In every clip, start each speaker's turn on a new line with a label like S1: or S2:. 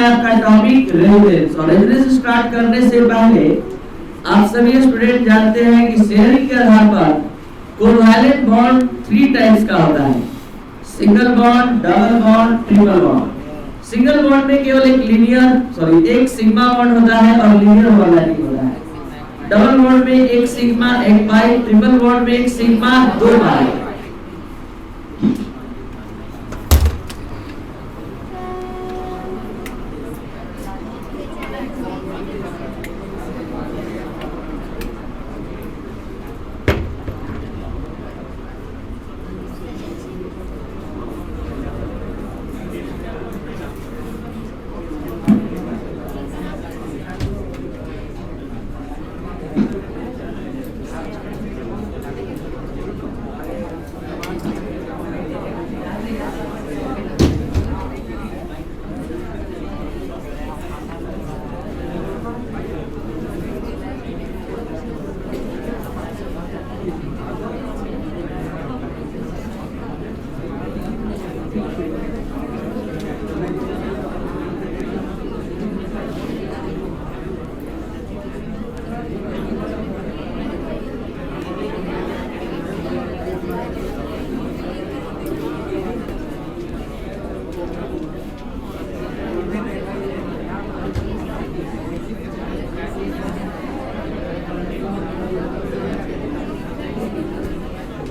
S1: आपका topic resonance. और resonance start करने से पहले आप सभी स्टूडेंट जानते हैं कि शेयरिंग के आधार पर कोवैलेंट बॉन्ड 3 टाइप्स का होता है, single bond, double bond, triple bond. Single bond में केवल एक सिग्मा बॉन्ड होता है और लीनियर ओवरलैपिंग होता है। डबल बॉन्ड में एक सिग्मा एक पाई, ट्रिपल बॉन्ड में एक सिग्मा 2 पाई।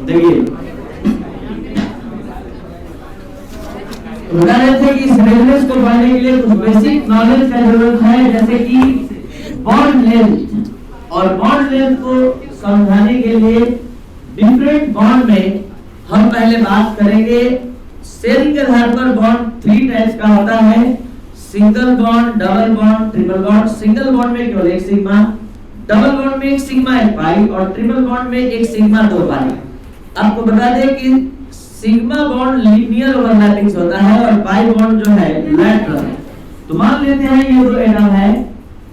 S1: देखिए, बता रहे थे कि इस रेजोनेंस को पढ़ने के लिए कुछ बेसिक नॉलेज का जरूरत है, जैसे कि बॉन्ड लेंथ। और बॉन्ड लेंथ को समझाने के लिए डिफरेंट बॉन्ड में हम पहले बात करेंगे। शेयरिंग के आधार पर बॉन्ड 3 टाइप्स का होता है, single bond, double bond, triple bond. Single bond में केवल एक सिग्मा, डबल बॉन्ड में एक सिग्मा एक पाई और ट्रिपल बॉन्ड में एक सिग्मा 2 पाई। आपको बता दें कि सिग्मा बॉन्ड लीनियर ओवरलैपिंग होता है और पाई बॉन्ड जो है लैटरल। तो मान लेते हैं ये 2 एटम है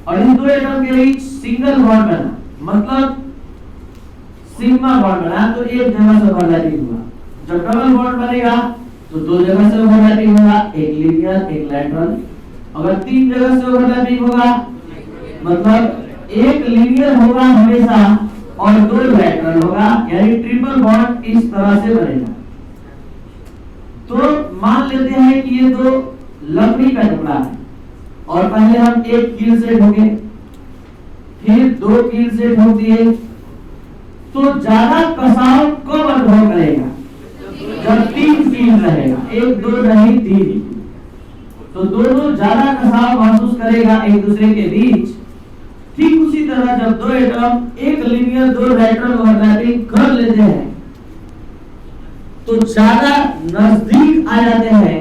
S1: और इन 2 एटम के बीच सिंगल बॉन्ड बना, मतलब सिग्मा बॉन्ड बना, तो एक जगह से ओवरलैपिंग हुआ। जब डबल बॉन्ड बनेगा तो 2 जगह से ओवरलैपिंग होगा, एक लीनियर एक लैटरल। अगर 3 जगह से ओवरलैपिंग होगा मतलब एक लीनियर होगा हमेशा और 2 लैटरल होगा, यानी ट्रिपल बॉन्ड इस तरह से बनेगा। तो मान लेते हैं कि ये 2 लकड़ी का टुकड़ा है और पहले हम एक कील से ठोके, फिर 2 कील से ठोक दिए, तो ज्यादा कसाव कब अनुभव करेगा? जब 3 कील रहेगा, 1 2 नहीं 3, तो दोनों ज्यादा कसाव महसूस करेगा एक दूसरे के बीच। ठीक उसी तरह जब 2 एटम एक लीनियर 2 लैटरल ओवरलैपिंग कर लेते हैं तो ज्यादा नजदीक आ जाते हैं।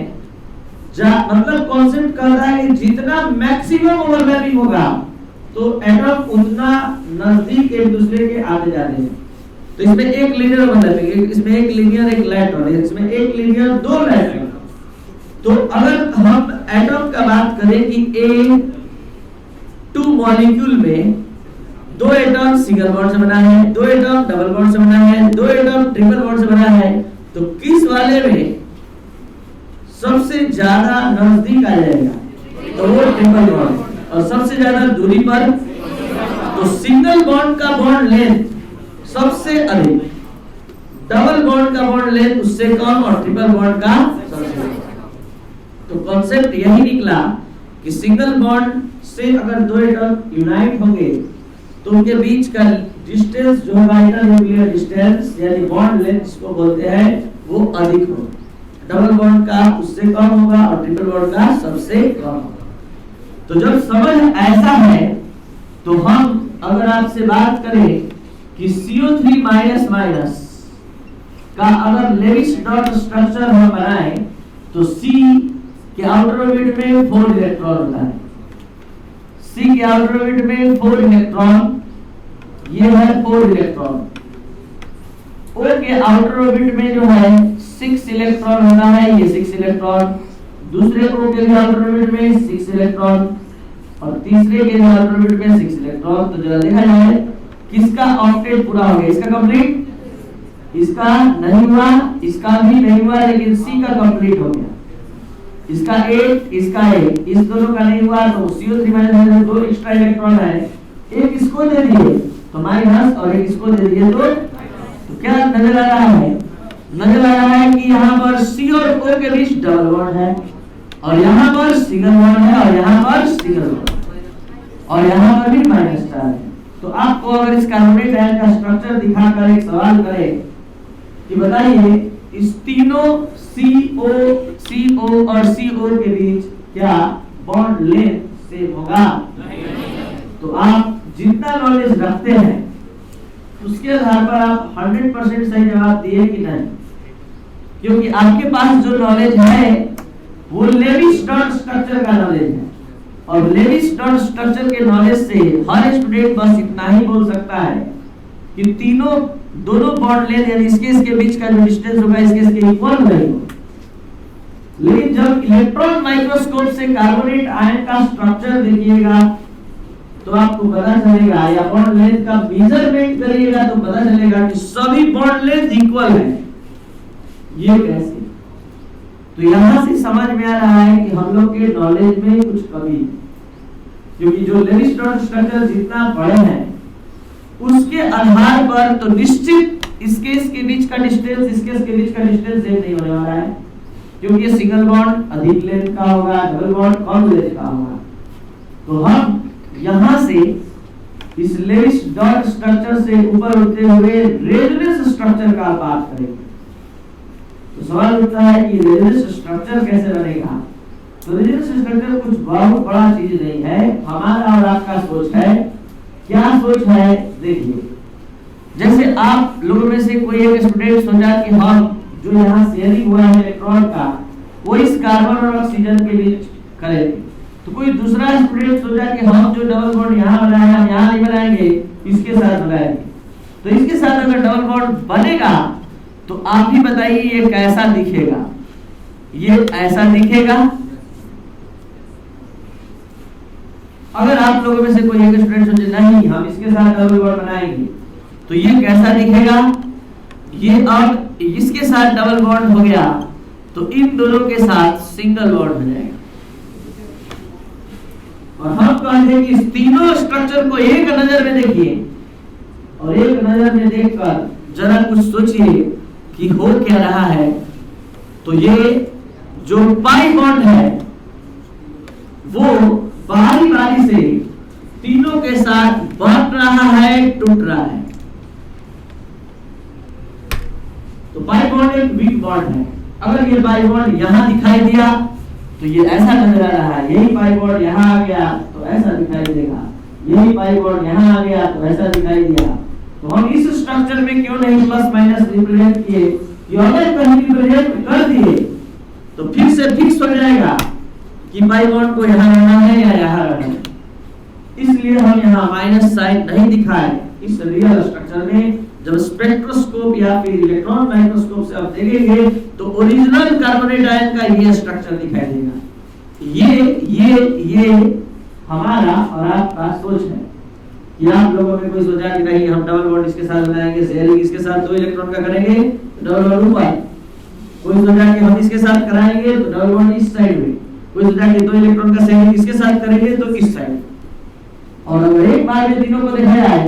S1: मतलब कॉन्सेप्ट कहता है कि जितना मैक्सिमम ओवरलैपिंग होगा तो एटम उतना नजदीक एक दूसरे के आते जाते हैं। तो इसमें एक लीनियर ओवरलैपिंग, इसमें एक लीनियर एक लैटरल, इसमें एक लीनियर 2 लैटरल। तो अगर हम एटम का बात करें कि A2 मॉलिक्यूल में 2 एटम सिंगल बॉन्ड से बना है, 2 एटम डबल बॉन्ड से बना है, 2 एटम ट्रिपल बॉन्ड से बना है, तो किस वाले में सबसे ज्यादा नजदीक आ जाएगा? तो वो ट्रिपल बॉन्ड। और सबसे ज्यादा दूरी पर, तो सिंगल बॉन्ड का बॉन्ड लेंथ सबसे अधिक, डबल बॉन्ड का बॉन्ड लेंथ उससे कम और ट्रिपल बॉन्ड का सबसे अधिक। तो कॉन्सेप्ट यही निकला कि सिंगल बॉन्ड से अगर 2 एटम यूनाइट होंगे तो उनके बीच का डिस्टेंस जो होगा इंटरन्यूक्लियर डिस्टेंस यानी बॉन्ड लेंथ जिसको बोलते हैं वो अधिक होगा। डबल बॉन्ड का उससे कम होगा और ट्रिपल बॉन्ड का सबसे कम होगा। तो जब समझ ऐसा है तो हम अगर आपसे बात करें कि CO3 का अगर लेविस डॉट स्ट्रक्चर हम बनाएं तो C के आउटर ऑर्बिट में 4 इलेक्ट्रॉन होता है। C के आउटर ऑर्बिट में 4 इलेक्ट्रॉन, ये है 4 इलेक्ट्रॉन। O के आउटर ऑर्बिट में जो है 6 इलेक्ट्रॉन होता है, ये 6 इलेक्ट्रॉन। दूसरे O के आउटर ऑर्बिट में 6 इलेक्ट्रॉन और तीसरे के आउटर ऑर्बिट में 6 इलेक्ट्रॉन। तो जरा देखा जाए किसका ऑक्टेट पूरा हो गया, इसका कंप्लीट, इसका नहीं हुआ, इसका भी नहीं हुआ, लेकिन C का कंप्लीट हो गया। इसका 8 इसका 8 इस दोनों का नहीं हुआ तो CO3 माइनस 2 एक्स्ट्रा इलेक्ट्रॉन है, एक इसको दे दिए तो माइनस और एक इसको दे दिए तो क्या नजर आ रहा है? नजर आ रहा है कि यहाँ पर C और O के बीच डबल बॉन्ड है और यहाँ पर सिंगल बॉन्ड है और यहाँ पर सिंगल बॉन्ड और यहाँ पर भी माइनस चार्ज है। तो आपको अगर इस कार्बोनेट आयन का स्ट्रक्चर दिखाकर एक सवाल करे कि बताइए इस तीनों CO और CO के बीच क्या बॉन्ड लेंथ सेम होगा? तो आप जितना नॉलेज रखते हैं उसके आधार पर आप 100% सही जवाब दिए कि नहीं, क्योंकि आपके पास जो नॉलेज है वो लेवी-स्ट्रॉस स्ट्रक्चर का नॉलेज है और लेवी-स्ट्रॉस स्ट्रक्चर के नॉलेज से हर स्टूडेंट बस इतना ही बोल सकता है कि दोनों बॉन्ड लेंथ यानी इसके बीच का जो डिस्टेंस होगा इसके इक्वल रहेगा। लेकिन जब इलेक्ट्रॉन माइक्रोस्कोप से कार्बोनेट आयन का स्ट्रक्चर देखिएगा तो आपको पता चलेगा, या बॉन्ड लेंथ का मेजरमेंट करिएगा तो पता चलेगा कि सभी बॉन्ड लेंथ इक्वल है। ये कैसे? तो यहां से समझ में आ रहा है कि हम लोग के नॉलेज में कुछ कमी है, क्योंकि जो लेवी-स्ट्रॉस स्ट्रक्चर जितना पढ़े हैं उसके आधार पर तो निश्चित इसके बीच का डिस्टेंस इसके बीच का डिस्टेंस सेम नहीं होने वाला है, क्योंकि ये सिंगल बॉन्ड अधिक लेंथ का होगा, डबल बॉन्ड कम लेंथ का होगा। तो हम यहां से इस लेवी-स्ट्रॉस स्ट्रक्चर से ऊपर उठते हुए रेजोनेंस स्ट्रक्चर का बात करेंगे। तो सवाल उठता है कि रेजोनेंस स्ट्रक्चर कैसे बनेगा? तो रेजोनेंस स्ट्रक्चर कुछ बहुत बड़ा चीज नहीं है, हमारा और आपका सोच है। क्या सोच है? देखिए, जैसे आप लोगों में से कोई एक स्टूडेंट सोचा कि हम जो यहाँ शेयरिंग हुआ है इलेक्ट्रॉन का वो इस कार्बन और ऑक्सीजन के बीच करेंगे, तो कोई दूसरा स्टूडेंट सोचा कि हम जो डबल बॉन्ड यहाँ बनाए हम यहाँ नहीं बनाएंगे, इसके साथ बनाएंगे। तो इसके साथ अगर डबल बॉन्ड बनेगा तो आप ही बताइए ये कैसा दिखेगा? ये ऐसा दिखेगा। अगर आप लोगों में से कोई एक स्टूडेंट सोचे नहीं हम इसके साथ डबल बॉन्ड बनाएंगे तो ये कैसा दिखेगा? ये अब इसके साथ डबल बॉन्ड हो गया तो इन दोनों के साथ सिंगल बॉन्ड हो जाएगा। और हम कहते हैं कि इस तीनों स्ट्रक्चर को एक नजर में देखिए और एक नजर में देखकर जरा कुछ सोचिए कि हो क्या रहा है। तो ये जो पाई बॉन्ड है वो बारी बारी से तीनों के साथ बंध रहा है, टूट रहा है। तो पाई बॉन्ड एक वीक बॉन्ड है। अगर ये पाई बॉन्ड यहां दिखाई दिया तो ये ऐसा नजर आ रहा है, यही पाई बॉन्ड यहां आ गया तो ऐसा दिखाई देगा, यही पाई बॉन्ड यहां आ गया तो ऐसा दिखाई दिया। तो हम इस स्ट्रक्चर में क्यों नहीं प्लस माइनस रिप्रेजेंट किए? अगर कहीं रिप्रेजेंट कर दिए तो फिर से फिक्स हो जाएगा कि पाई बॉन्ड को यहां रहना है या यहां रहना है। इसलिए हम यहां माइनस साइन नहीं दिखाए इस रियल स्ट्रक्चर में। जब स्पेक्ट्रोस्कोप या फिर इलेक्ट्रॉन माइक्रोस्कोप से आप देखेंगे तो ओरिजिनल कार्बोनेट आयन का ये स्ट्रक्चर दिखाई देगा। ये हमारा और आपका सोच है कि आप लोगों में कोई सोचा कि नहीं हम डबल बॉन्ड इसके साथ बनाएंगे, शेयरिंग इसके साथ 2 इलेक्ट्रॉन का करेंगे तो डबल बॉन्ड ऊपर, कोई सोचा कि हम इसके साथ कराएंगे तो डबल बॉन्ड इस साइड में, कोई सोचा कि 2 इलेक्ट्रॉन का शेयरिंग इसके साथ करेंगे तो इस साइड। और अगर एक बार में तीनों को देखा जाए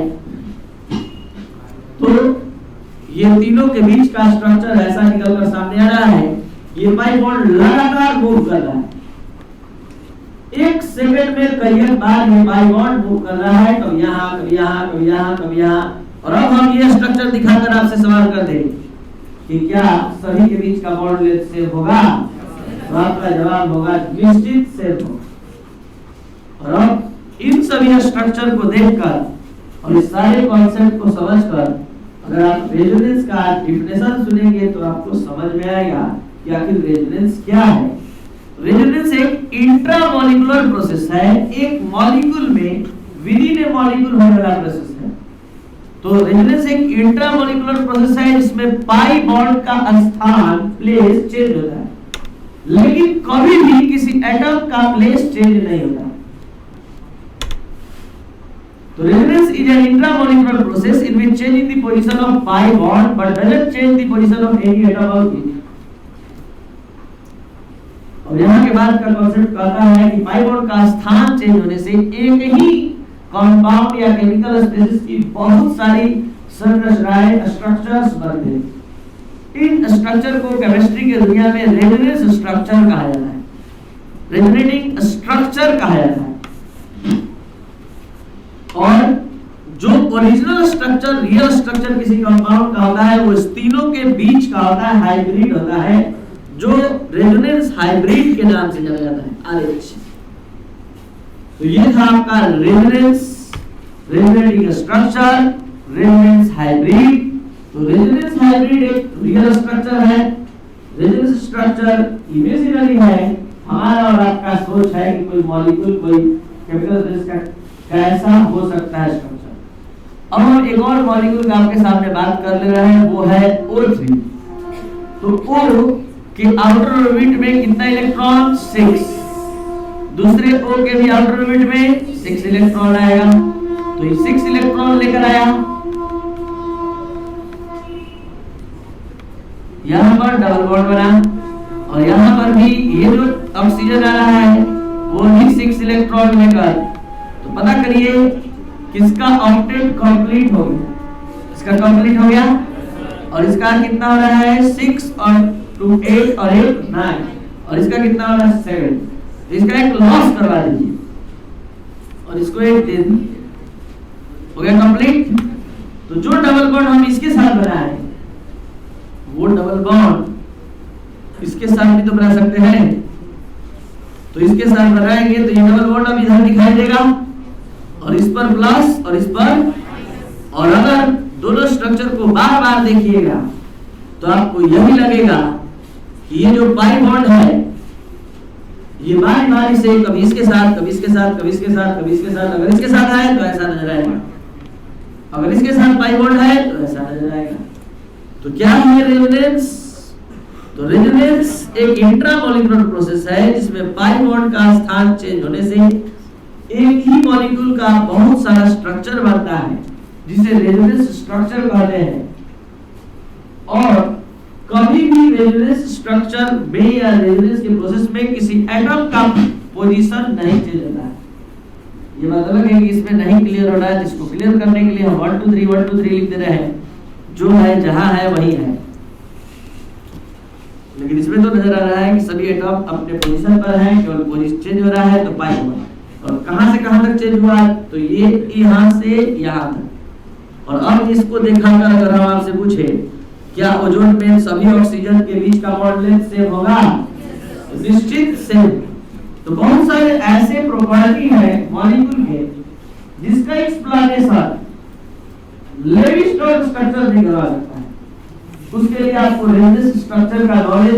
S1: तो ये तीनों के बीच का स्ट्रक्चर ऐसा निकलकर सामने आ रहा है। ये पाई बॉन्ड लगातार मूव कर रहा है, 1 सेकंड में कई बार ये पाई बॉन्ड मूव कर रहा है, कभी यहाँ कभी यहाँ कभी यहाँ कभी यहाँ। और अब हम ये स्ट्रक्चर दिखाकर आपसे सवाल कर दें कि क्या सभी के बीच का बॉन्ड लेंथ सेम होगा? तो आपका जवाब होगा निश्चित सेम होगा। और अब इन सभी स्ट्रक्चर को देखकर और इस सारे कॉन्सेप्ट को समझकर अगर आप रेजोनेंस का डेफिनेशन सुनेंगे तो आपको समझ में आएगा कि आखिर रेजोनेंस क्या है। रेजोनेंस एक इंट्रामॉलिक्यूलर प्रोसेस है, एक मॉलिक्यूल में विदिन ए मॉलिक्यूल होने वाला प्रोसेस है। तो रेजोनेंस एक इंट्रामॉलिक्यूलर प्रोसेस है जिसमें पाई बॉन्ड का स्थान प्लेस चेंज होता है, लेकिन कभी भी किसी एटम का प्लेस चेंज नहीं होता। So resonance is an intramolecular process in which change in the position of pi bond but doesn't change the position of any atom of it. और यहाँ के बाद का कॉन्सेप्ट कहता है कि पाई बॉन्ड का स्थान चेंज होने से एक ही कंपाउंड या केमिकल स्पीशीज की बहुत सारी संरचनाएं स्ट्रक्चर्स बनते हैं। इन स्ट्रक्चर को केमिस्ट्री की दुनिया में रेजोनेंस स्ट्रक्चर कहा जाता है, रेजोनेटिंग स्ट्रक्चर कहा जाता है। और जो ओरिजिनल स्ट्रक्चर, रियल स्ट्रक्चर किसी कंपाउंड का होता है वो इस तीनों के बीच का होता है, हाइब्रिड होता है, जो रेजोनेंस हाइब्रिड के नाम से जाना जाता है, RH। तो ये था आपका resonance, resonating structure, resonance hybrid. तो रेजोनेंस हाइब्रिड एक रियल स्ट्रक्चर है, रेजोनेंस स्ट्रक्चर इमेजिनरी है। हमारा और आपका सोच है कि कोई मॉलिक्यूल, कोई केमिकल स्पीशीज कैसा हो सकता है स्ट्रक्चर। अब हम एक और मॉलिक्यूल का आपके सामने बात कर ले रहे हैं, वो है O3। तो O के आउटर ऑर्बिट में कितना इलेक्ट्रॉन? 6। दूसरे O के भी आउटर ऑर्बिट में 6 इलेक्ट्रॉन आएगा। तो ये 6 इलेक्ट्रॉन लेकर आया, यहां पर डबल बॉन्ड बना, और यहां पर भी ये जो ऑक्सीजन आ रहा है वो भी 6 इलेक्ट्रॉन लेकर। तो पता करिए किसका ऑक्टेट कंप्लीट हो गया? इसका कंप्लीट हो गया, और इसका कितना हो रहा है? 6 और 2 8 और 1 9, और इसका कितना हो रहा है? 7। तो इसका एक लॉस करवा दीजिए और इसको एक दे दीजिए, हो गया कंप्लीट। तो जो डबल बॉन्ड हम इसके साथ बनाए वो डबल बॉन्ड इसके साथ भी तो बना सकते हैं। तो इसके साथ बनाएंगे तो ये डबल बॉन्ड अब इधर दिखाई देगा, और इस पर प्लस और इस पर। और अगर दोनों स्ट्रक्चर को बार बार देखिएगा तो आपको यही लगेगा कि ये जो पाई बॉन्ड है ये बारी बारी से कभी इसके साथ, कभी इसके साथ, कभी इसके साथ, कभी इसके साथ, अगर इसके साथ आए तो ऐसा नजर आएगा, अगर इसके साथ पाई बॉन्ड है तो ऐसा नजर आएगा। तो क्या है रेजोनेंस? तो रेजोनेंस एक इंट्रामोलिकुलर प्रोसेस है जिसमें पाई बॉन्ड का स्थान चेंज होने से एक ही मॉलिक्यूल का बहुत सारा स्ट्रक्चर बनता है, जिसे रेजोनेंस स्ट्रक्चर कहते हैं। और कभी भी रेजोनेंस स्ट्रक्चर में या रेजोनेंस के प्रोसेस में किसी एटम का पोजीशन नहीं चेंज होता है। ये मतलब है कि इसमें नहीं क्लियर हो रहा है, जिसको क्लियर करने के लिए हम 1 2 3 1 2 3 लिख दे रहे हैं, जो है जहां है वही है। लेकिन इसमें तो नजर आ रहा है कि सभी एटम अपने पोजीशन पर हैं, केवल पोजीशन चेंज हो रहा है तो पाई हुआ। और कहां से कहां तक चेंज हुआ? तो ये यहां से यहां तक। और अब इसको दिखाकर अगर हम आपसे पूछे क्या ओजोन में सभी ऑक्सीजन के बीच का बॉन्ड लेंथ सेम होगा? तो निश्चित सेम। तो बहुत सारे ऐसे प्रॉपर्टी है मॉलिक्यूल के जिसका एक्सप्लेनेशन लेवी स्टोन स्ट्रक्चर नहीं करवा सकता है। उसके लिए आपको रेजोनेंस स्ट्रक्चर का नॉलेज